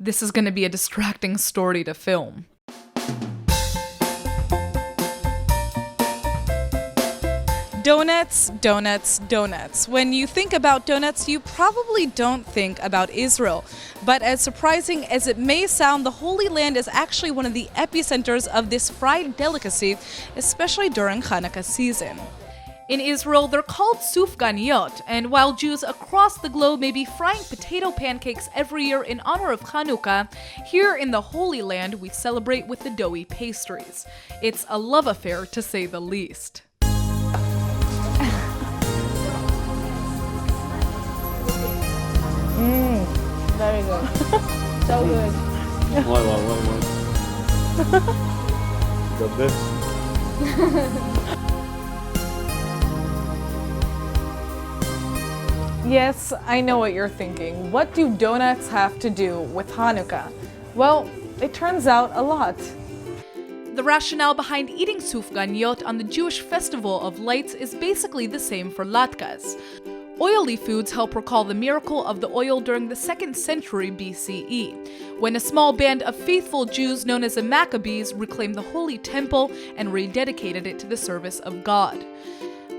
This is going to be a distracting story to film. Donuts, donuts, donuts. When you think about donuts, you probably don't think about Israel. But as surprising as it may sound, the Holy Land is actually one of the epicenters of this fried delicacy, especially during Hanukkah season. In Israel, they're called sufganiyot, and while Jews across the globe may be frying potato pancakes every year in honor of Hanukkah, here in the Holy Land we celebrate with the doughy pastries. It's a love affair, to say the least. Very good. So good. Why? The best. Yes, I know what you're thinking. What do donuts have to do with Hanukkah? Well, it turns out a lot. The rationale behind eating sufganiyot on the Jewish Festival of Lights is basically the same for latkes. Oily foods help recall the miracle of the oil during the 2nd century BCE, when a small band of faithful Jews known as the Maccabees reclaimed the Holy Temple and rededicated it to the service of God.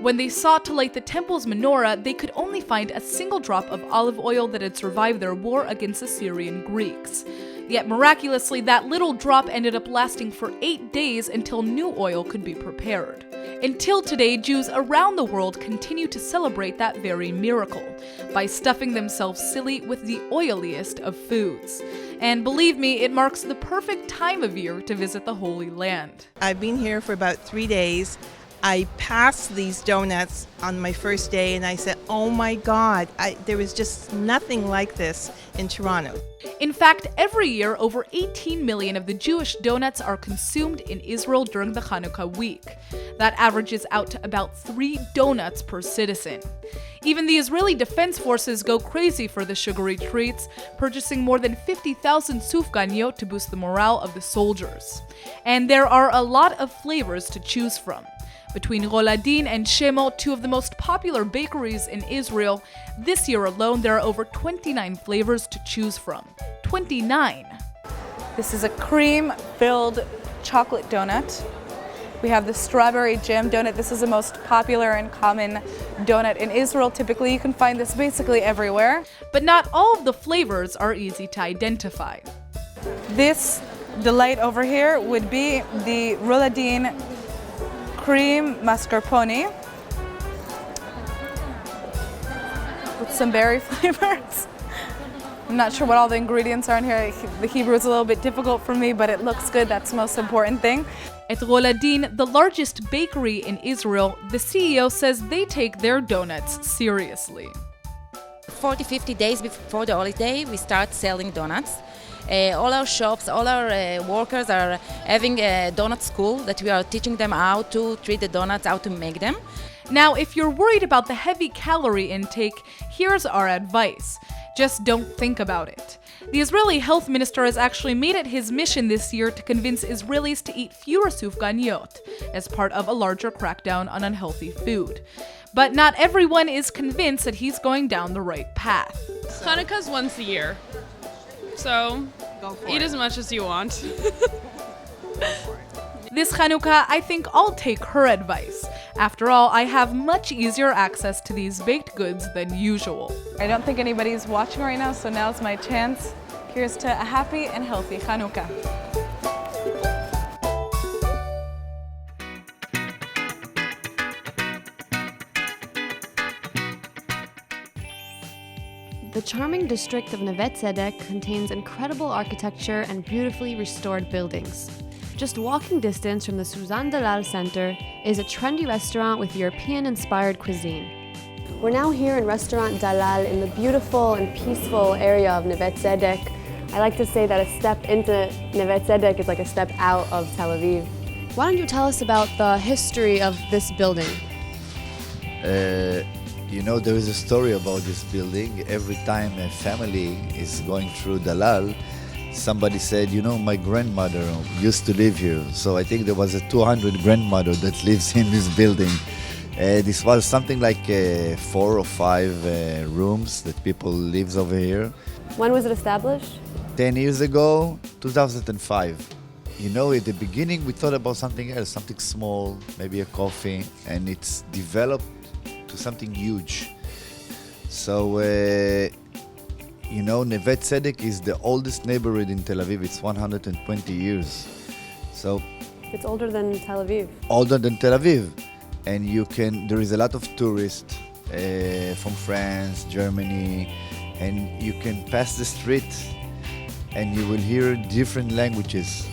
When they sought to light the temple's menorah, they could only find a single drop of olive oil that had survived their war against the Syrian Greeks. Yet miraculously, that little drop ended up lasting for 8 days until new oil could be prepared. Until today, Jews around the world continue to celebrate that very miracle by stuffing themselves silly with the oiliest of foods. And believe me, it marks the perfect time of year to visit the Holy Land. I've been here for about 3 days. I passed these donuts on my first day and I said, oh my God, there was just nothing like this in Toronto. In fact, every year, over 18 million of the Jewish donuts are consumed in Israel during the Hanukkah week. That averages out to about 3 donuts per citizen. Even the Israeli Defense Forces go crazy for the sugary treats, purchasing more than 50,000 sufganiyot to boost the morale of the soldiers. And there are a lot of flavors to choose from. Between Roladin and Shemo, 2 of the most popular bakeries in Israel, this year alone there are over 29 flavors to choose from. 29! This is a cream-filled chocolate donut. We have the strawberry jam donut. This is the most popular and common donut in Israel. Typically, you can find this basically everywhere. But not all of the flavors are easy to identify. This delight over here would be the Roladin cream mascarpone with some berry flavors. I'm not sure what all the ingredients are in here. The Hebrew is a little bit difficult for me, but it looks good. That's the most important thing. At Roladin, the largest bakery in Israel, the CEO says they take their donuts seriously. 40-50 days before the holiday, we start selling donuts. All our shops, all our workers are having a donut school that we are teaching them how to treat the donuts, how to make them. Now, if you're worried about the heavy calorie intake, here's our advice. Just don't think about it. The Israeli health minister has actually made it his mission this year to convince Israelis to eat fewer sufganiyot as part of a larger crackdown on unhealthy food. But not everyone is convinced that he's going down the right path. Hanukkah's once a year. So, eat as much as you want. This Hanukkah, I think I'll take her advice. After all, I have much easier access to these baked goods than usual. I don't think anybody's watching right now, so now's my chance. Here's to a happy and healthy Hanukkah. The charming district of Neve Tzedek contains incredible architecture and beautifully restored buildings. Just walking distance from the Suzanne Dalal Center is a trendy restaurant with European-inspired cuisine. We're now here in Restaurant Dalal in the beautiful and peaceful area of Neve Tzedek. I like to say that a step into Neve Tzedek is like a step out of Tel Aviv. Why don't you tell us about the history of this building? You know, there is a story about this building. Every time a family is going through Dalal, somebody said, you know, my grandmother used to live here. So I think there was a 200 grandmother that lives in this building. This was something like 4 or 5 rooms that people lives over here. When was it established? 10 years ago, 2005. You know, at the beginning we thought about something else, something small, maybe a coffee, and it's developed to something huge. So, you know, Neve Tzedek is the oldest neighborhood in Tel Aviv. It's 120 years. So, It's older than Tel Aviv. older than Tel Aviv. And there is a lot of tourists from France, Germany, and you can pass the street and you will hear different languages.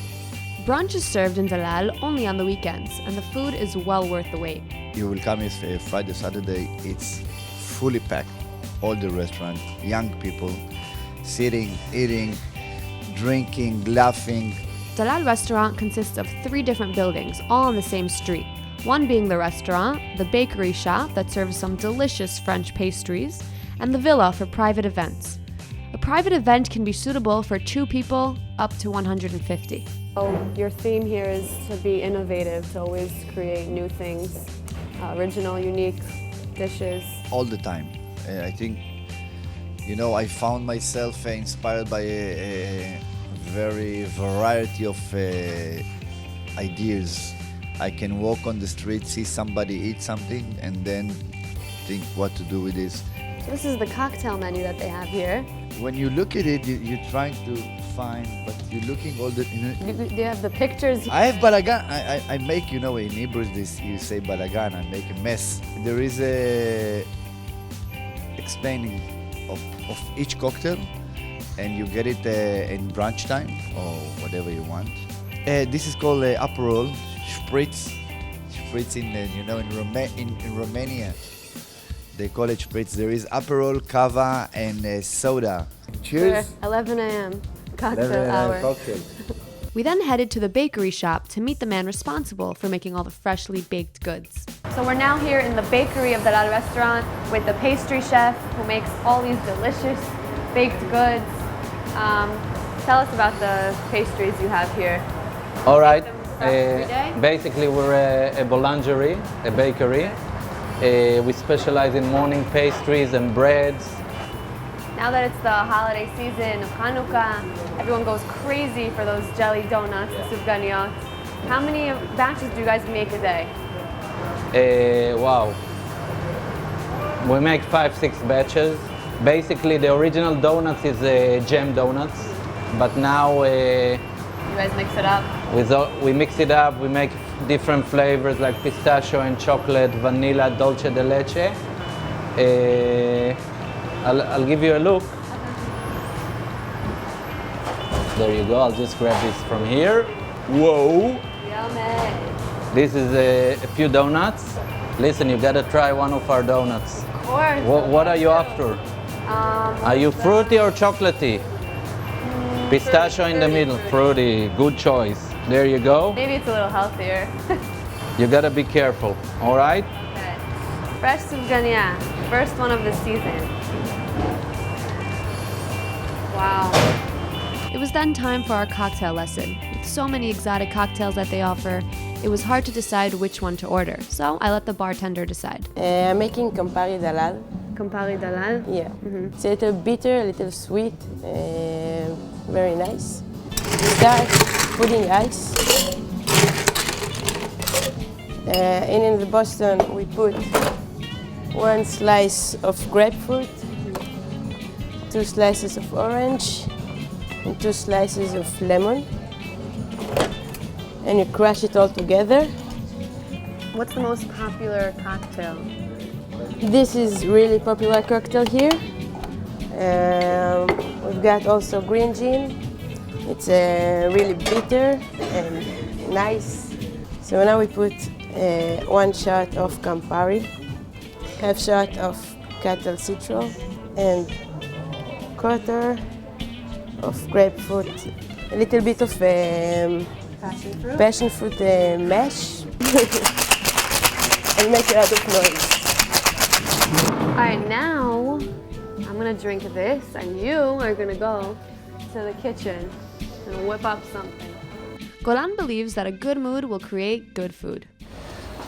Brunch is served in Dalal only on the weekends, and the food is well worth the wait. You will come if Friday, Saturday, it's fully packed. All the restaurant, young people, sitting, eating, drinking, laughing. Dalal restaurant consists of 3 different buildings, all on the same street. One being the restaurant, the bakery shop that serves some delicious French pastries, and the villa for private events. A private event can be suitable for 2 people up to 150. So your theme here is to be innovative, to always create new things, original, unique dishes. All the time. I think, you know, I found myself inspired by a very variety of ideas. I can walk on the street, see somebody eat something, and then think what to do with this. So this is the cocktail menu that they have here. When you look at it, you're trying to find, but you're looking all the. Do you have the pictures? I have balagan. I make, you know, in Hebrew you say balagan. I make a mess. There is a explaining of each cocktail, and you get it in brunch time or whatever you want. This is called Aperol Spritz. Spritz in you know, in Romania. They call it spritz. There is Aperol, Cava, and soda. Cheers. 11 a.m. cocktail hour. Cocktail. We then headed to the bakery shop to meet the man responsible for making all the freshly baked goods. So we're now here in the bakery of Dalal restaurant with the pastry chef who makes all these delicious baked goods. Tell us about the pastries you have here. All right. Every day? Basically, we're a boulangerie, a bakery. We specialize in morning pastries and breads. Now that it's the holiday season of Hanukkah, everyone goes crazy for those jelly donuts, the sufganiyot. How many batches do you guys make a day? Wow. We make 5-6 batches. Basically, the original donuts is jam donuts, but now You guys mix it up? we mix it up. We make different flavors like pistachio and chocolate, vanilla, dulce de leche. I'll give you a look. There you go. I'll just grab this from here. Whoa! Yummy. This is a few donuts. Listen, you gotta try one of our donuts. Of course. What are you after? Are you fruity or chocolatey? Pistachio in the middle. Fruity. Good choice. There you go. Maybe it's a little healthier. You gotta be careful. All right? Okay. Fresh sufganiyah, first one of the season. Wow. It was then time for our cocktail lesson. With so many exotic cocktails that they offer, it was hard to decide which one to order, so I let the bartender decide. I'm making Campari Dalal. Campari Dalal. Yeah. It's a little bitter, a little sweet, very nice. Start pudding ice. In the Boston, we put 1 slice of grapefruit, 2 slices of orange, and 2 slices of lemon. And you crush it all together. What's the most popular cocktail? This is really popular cocktail here. We've got also green gin. It's really bitter and nice. So now we put 1 shot of Campari, half shot of cattle citral, and quarter of grapefruit, a little bit of passion fruit mash, and make a lot of noise. All right, now I'm gonna drink this, and you are gonna go to the kitchen and whip up something. Golan believes that a good mood will create good food.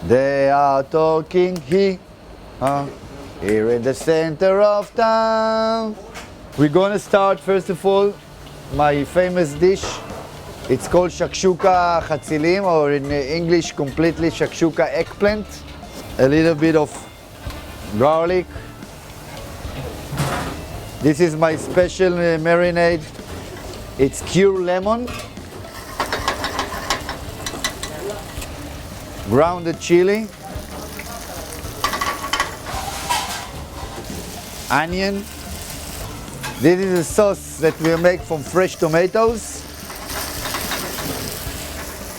They are talking here in the center of town. We're gonna start first of all my famous dish. It's called shakshuka chatzilim, or in English completely shakshuka eggplant. A little bit of garlic. This is my special marinade. It's cured lemon, grounded chili, onion. This is a sauce that we make from fresh tomatoes.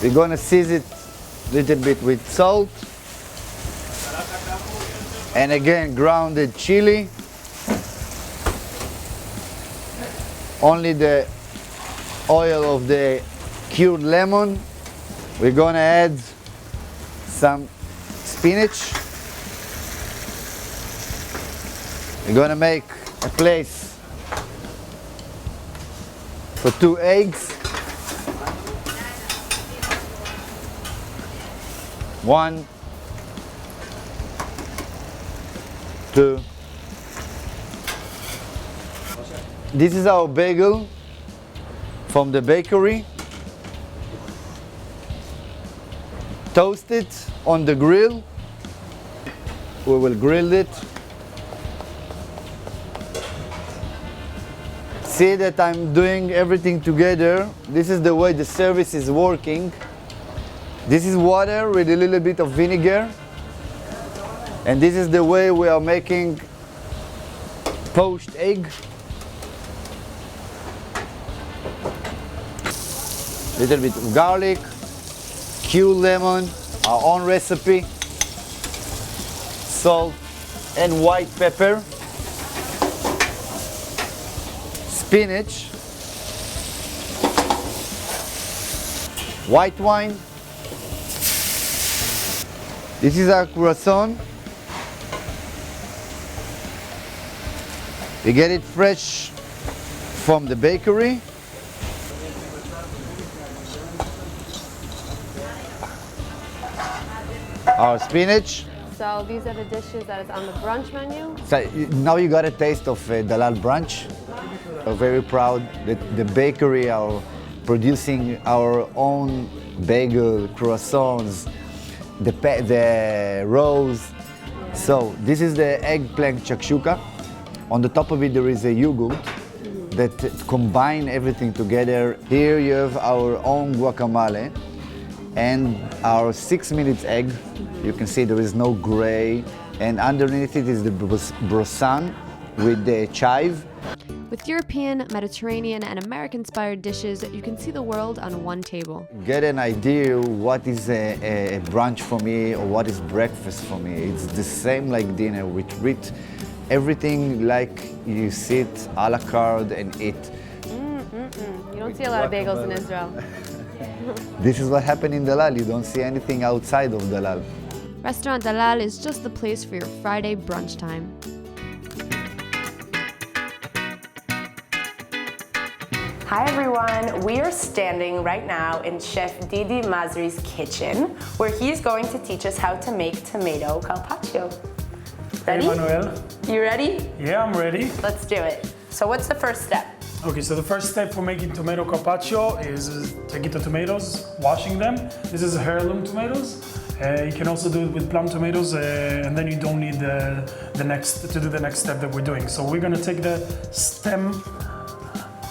We're gonna season it a little bit with salt. And again, grounded chili. Only the oil of the cured lemon. We're gonna add some spinach. We're gonna make a place for 2 eggs. 1, 2. This is our bagel from the bakery. Toast it on the grill. We will grill it. See that I'm doing everything together. This is the way the service is working. This is water with a little bit of vinegar. And this is the way we are making poached egg. Little bit of garlic, cured lemon, our own recipe, salt and white pepper, spinach, white wine. This is our croissant. We get it fresh from the bakery. Our spinach. So these are the dishes that is on the brunch menu. So now you got a taste of Dalal brunch. We're very proud that the bakery are producing our own bagel, croissants, the rolls. So this is the eggplant shakshuka. On the top of it there is a yogurt that combine everything together. Here you have our own guacamole and our 6 minutes egg. You can see there is no gray, and underneath it is the brosan with the chive. With European, Mediterranean, and American-inspired dishes, you can see the world on one table. Get an idea what is a brunch for me or what is breakfast for me. It's the same like dinner. We treat everything like you sit a la carte and eat. You don't see a lot of bagels in Israel. This is what happened in Dalal. You don't see anything outside of Dalal. Restaurant Dalal is just the place for your Friday brunch time. Hi everyone, we are standing right now in Chef Didi Mazri's kitchen, where he's going to teach us how to make tomato carpaccio. Ready? Hey Manuel. You ready? Yeah, I'm ready. Let's do it. So what's the first step? Okay, so the first step for making tomato carpaccio is taking the tomatoes, washing them. This is heirloom tomatoes. You can also do it with plum tomatoes, and then you don't need to do the next step that we're doing. So we're gonna take the stem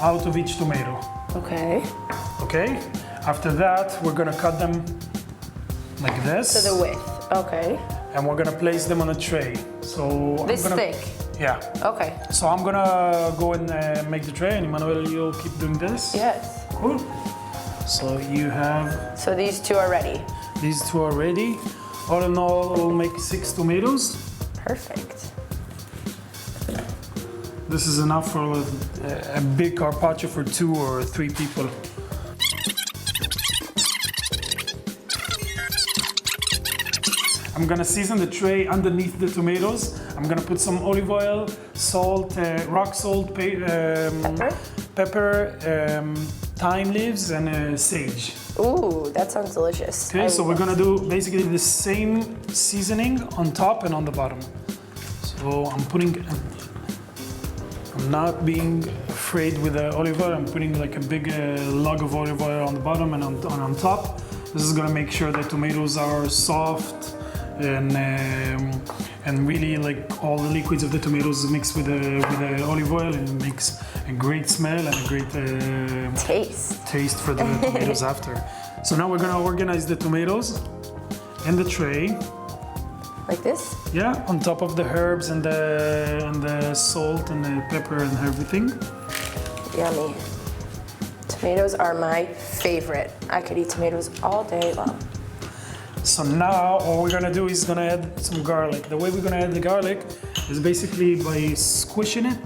out of each tomato. Okay. Okay. After that, we're gonna cut them like this. To the width. Okay. And we're gonna place them on a tray. So this thick. Yeah. Okay. So I'm gonna go and make the tray, and Emmanuel, you'll keep doing this. Yes. Cool. So you have. So these two are ready. These two are ready. All in all, we'll make 6 tomatoes. Perfect. This is enough for a big carpaccio for 2 or 3 people. I'm gonna season the tray underneath the tomatoes. I'm gonna put some olive oil, salt, rock salt, pepper, thyme leaves, and sage. Ooh, that sounds delicious. Okay, so we're gonna do basically the same seasoning on top and on the bottom. So I'm not being frayed with the olive oil. I'm putting like a big log of olive oil on the bottom and on top. This is gonna make sure the tomatoes are soft and really like all the liquids of the tomatoes mixed with the olive oil, and it makes a great smell and a great taste for the tomatoes after. So now we're gonna organize the tomatoes in the tray. Like this? Yeah, on top of the herbs and the salt and the pepper and everything. Yummy. Tomatoes are my favorite. I could eat tomatoes all day long. So now all we're gonna do is gonna add some garlic. The way we're gonna add the garlic is basically by squishing it,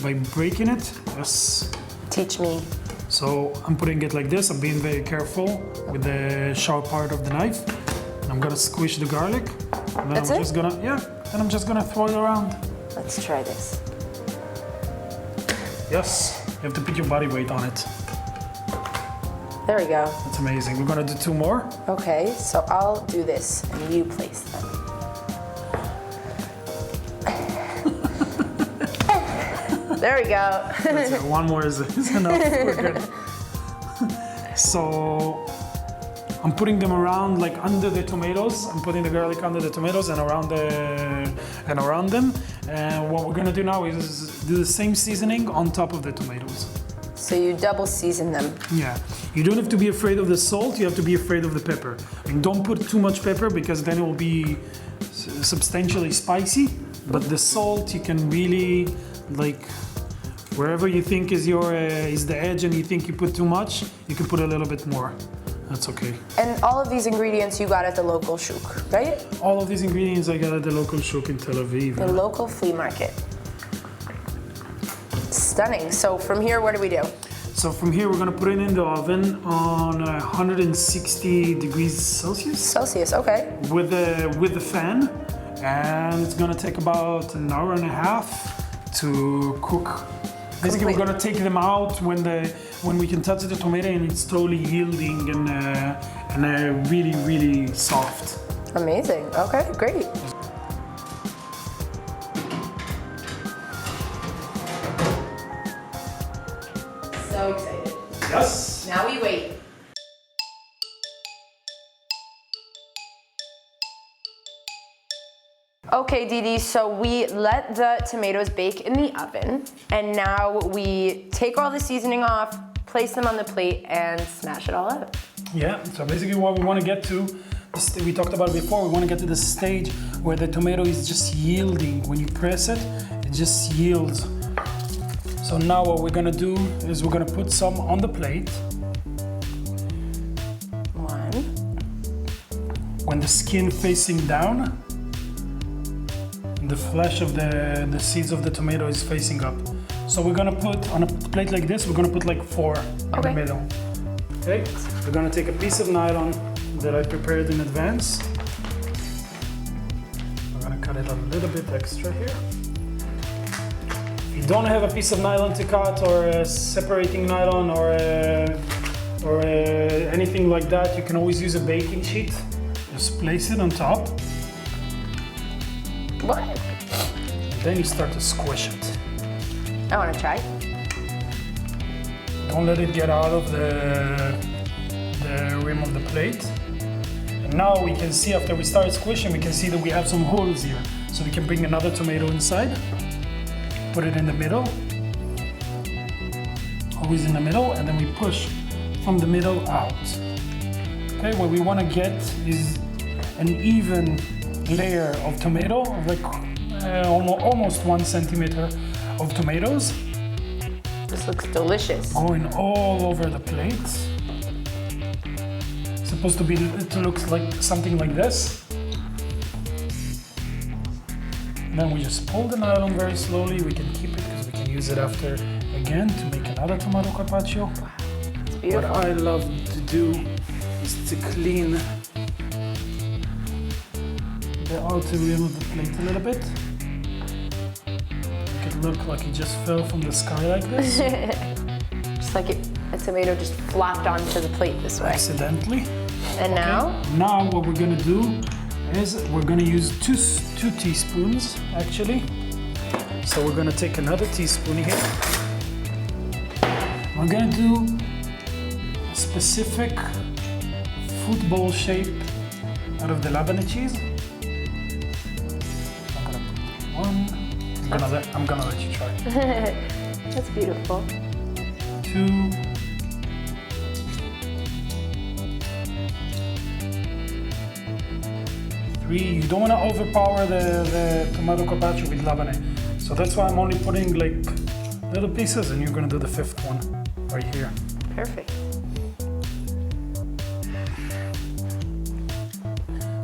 by breaking it. Yes. Teach me. So I'm putting it like this. I'm being very careful with the sharp part of the knife. And I'm gonna squish the garlic. And then That's I'm it? just gonna, yeah, and I'm just gonna throw it around. Let's try this. Yes, you have to put your body weight on it. There we go. That's amazing. We're gonna do 2 more. Okay, so I'll do this and you place them. There we go. That's it. 1 more is enough. We're good. So I'm putting them around like under the tomatoes. I'm putting the garlic under the tomatoes and around them. And what we're gonna do now is do the same seasoning on top of the tomatoes. So you double season them. Yeah, you don't have to be afraid of the salt, you have to be afraid of the pepper. And don't put too much pepper because then it will be substantially spicy. But the salt you can really like, wherever you think is the edge and you think you put too much, you can put a little bit more. That's okay. And all of these ingredients you got at the local shuk, right? All of these ingredients I got at the local shuk in Tel Aviv. The local flea market. Stunning. So from here, what do we do? So from here, we're gonna put it in the oven on 160 degrees Celsius. Celsius, okay. With the fan, and it's gonna take about an hour and a half to cook. Basically, we're gonna take them out when we can touch the tomato and it's totally yielding and really, really soft. Amazing. Okay, great. So excited. Yes. Now we wait. Okay, Didi, so we let the tomatoes bake in the oven, and now we take all the seasoning off, place them on the plate, and smash it all out. Yeah, so basically what we want to get to, we talked about it before, we want to get to the stage where the tomato is just yielding. When you press it, it just yields. So now what we're gonna do is we're gonna put some on the plate. One. When the skin facing down, the flesh of the seeds of the tomato is facing up. So we're gonna put on a plate like this, we're gonna put like 4 in the middle. Okay, we're gonna take a piece of nylon that I prepared in advance. We're gonna cut it a little bit extra here. If you don't have a piece of nylon to cut or a separating nylon or anything like that, you can always use a baking sheet. Just place it on top. What? Then you start to squish it. I want to try. Don't let it get out of the rim of the plate. And now we can see after we start squishing, we can see that we have some holes here. So we can bring another tomato inside, put it in the middle, always in the middle, and then we push from the middle out. Okay, what we want to get is an even layer of tomato, of like almost 1 centimeter of tomatoes. This looks delicious. Going all over the plate. It's supposed to look like something like this. And then we just pull the nylon very slowly. We can keep it because we can use it after again to make another tomato carpaccio. It's beautiful. What I love to do is to clean the outer rim of the plate a little bit. Make it look like it just fell from the sky like this. Just like a tomato just flopped onto the plate this way. Accidentally. And now? Now what we're gonna do is we're gonna use two teaspoons actually. So we're gonna take another teaspoon here. We're gonna do a specific football shape out of the Lebanese cheese. I'm gonna put one. I'm gonna let you try. That's beautiful. 2. 3. You don't want to overpower the tomato carpaccio with Lebanese. So that's why I'm only putting like little pieces, and you're gonna do the 5th one right here. Perfect.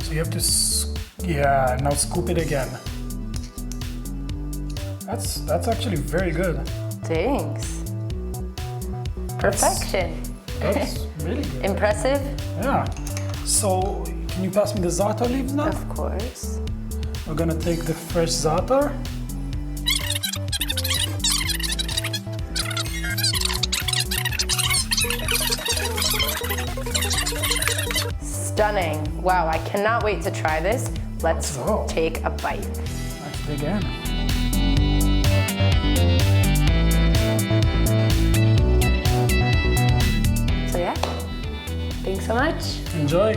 So you have to, yeah, now scoop it again. That's actually very good. Thanks. Perfection. That's really good. Impressive? Yeah. So can you pass me the za'atar leaves now? Of course. We're gonna take the fresh za'atar. Stunning. Wow, I cannot wait to try this. Let's take a bite. Let's dig in. So yeah, thanks so much. Enjoy.